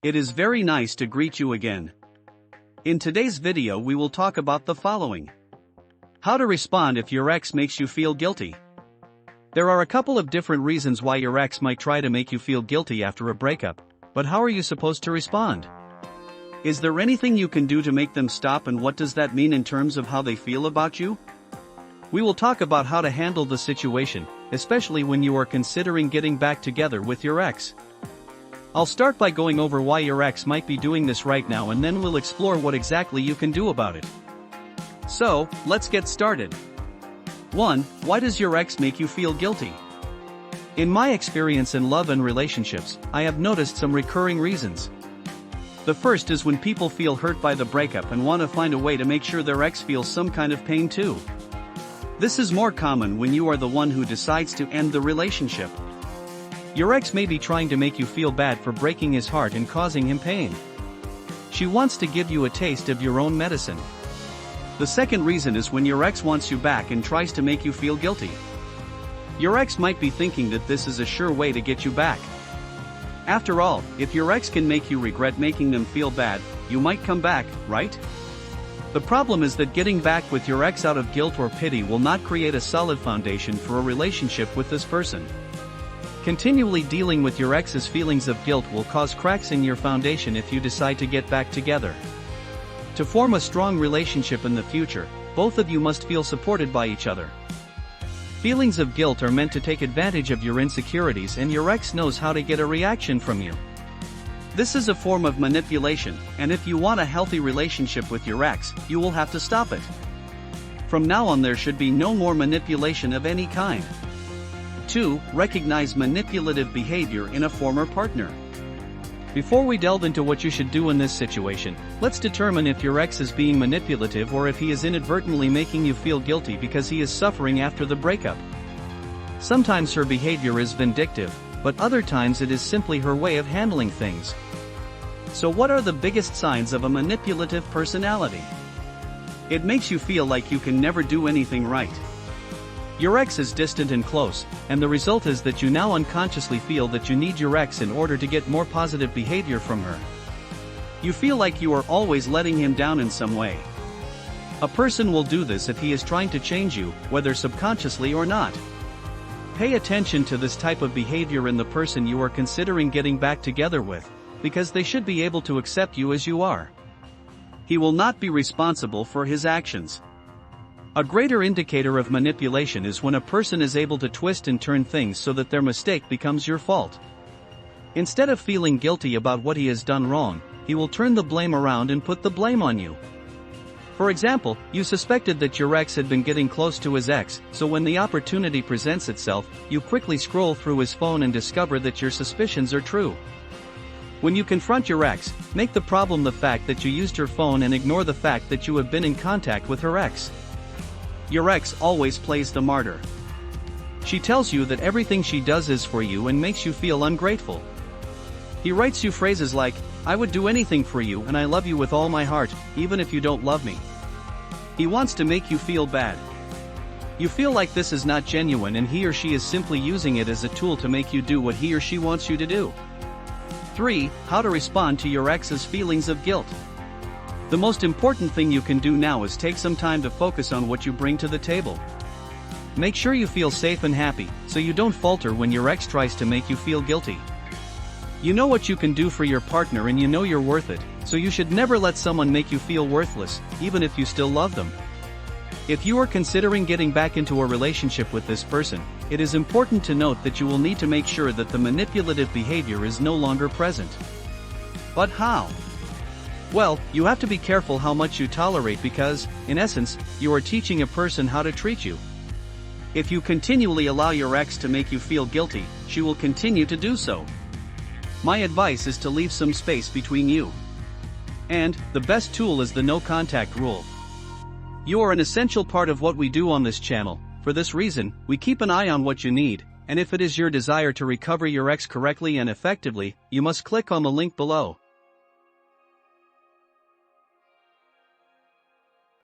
It is very nice to greet you again. In today's video we will talk about the following. How to respond if your ex makes you feel guilty. There are a couple of different reasons why your ex might try to make you feel guilty after a breakup, but how are you supposed to respond? Is there anything you can do to make them stop, and what does that mean in terms of how they feel about you? We will talk about how to handle the situation, especially when you are considering getting back together with your ex. I'll start by going over why your ex might be doing this right now, and then we'll explore what exactly you can do about it. So, let's get started. 1. Why does your ex make you feel guilty? In my experience in love and relationships, I have noticed some recurring reasons. The first is when people feel hurt by the breakup and want to find a way to make sure their ex feels some kind of pain too. This is more common when you are the one who decides to end the relationship. Your ex may be trying to make you feel bad for breaking his heart and causing him pain. She wants to give you a taste of your own medicine. The second reason is when your ex wants you back and tries to make you feel guilty. Your ex might be thinking that this is a sure way to get you back. After all, if your ex can make you regret making them feel bad, you might come back, right? The problem is that getting back with your ex out of guilt or pity will not create a solid foundation for a relationship with this person. Continually dealing with your ex's feelings of guilt will cause cracks in your foundation if you decide to get back together. To form a strong relationship in the future, both of you must feel supported by each other. Feelings of guilt are meant to take advantage of your insecurities, and your ex knows how to get a reaction from you. This is a form of manipulation, and if you want a healthy relationship with your ex, you will have to stop it. From now on there should be no more manipulation of any kind. 2. Recognize manipulative behavior in a former partner. Before we delve into what you should do in this situation, let's determine if your ex is being manipulative or if he is inadvertently making you feel guilty because he is suffering after the breakup. Sometimes her behavior is vindictive, but other times it is simply her way of handling things. So what are the biggest signs of a manipulative personality? It makes you feel like you can never do anything right. Your ex is distant and close, and the result is that you now unconsciously feel that you need your ex in order to get more positive behavior from her. You feel like you are always letting him down in some way. A person will do this if he is trying to change you, whether subconsciously or not. Pay attention to this type of behavior in the person you are considering getting back together with, because they should be able to accept you as you are. He will not be responsible for his actions. A greater indicator of manipulation is when a person is able to twist and turn things so that their mistake becomes your fault. Instead of feeling guilty about what he has done wrong, he will turn the blame around and put the blame on you. For example, you suspected that your ex had been getting close to his ex, so when the opportunity presents itself, you quickly scroll through his phone and discover that your suspicions are true. When you confront your ex, make the problem the fact that you used her phone and ignore the fact that you have been in contact with her ex. Your ex always plays the martyr. She tells you that everything she does is for you and makes you feel ungrateful. He writes you phrases like, "I would do anything for you and I love you with all my heart, even if you don't love me." He wants to make you feel bad. You feel like this is not genuine and he or she is simply using it as a tool to make you do what he or she wants you to do. 3. How to respond to your ex's feelings of guilt. The most important thing you can do now is take some time to focus on what you bring to the table. Make sure you feel safe and happy, so you don't falter when your ex tries to make you feel guilty. You know what you can do for your partner and you know you're worth it, so you should never let someone make you feel worthless, even if you still love them. If you are considering getting back into a relationship with this person, it is important to note that you will need to make sure that the manipulative behavior is no longer present. But how? Well, you have to be careful how much you tolerate because, in essence, you are teaching a person how to treat you. If you continually allow your ex to make you feel guilty, she will continue to do so. My advice is to leave some space between you. And, the best tool is the no contact rule. You are an essential part of what we do on this channel. For this reason, we keep an eye on what you need, and if it is your desire to recover your ex correctly and effectively, you must click on the link below.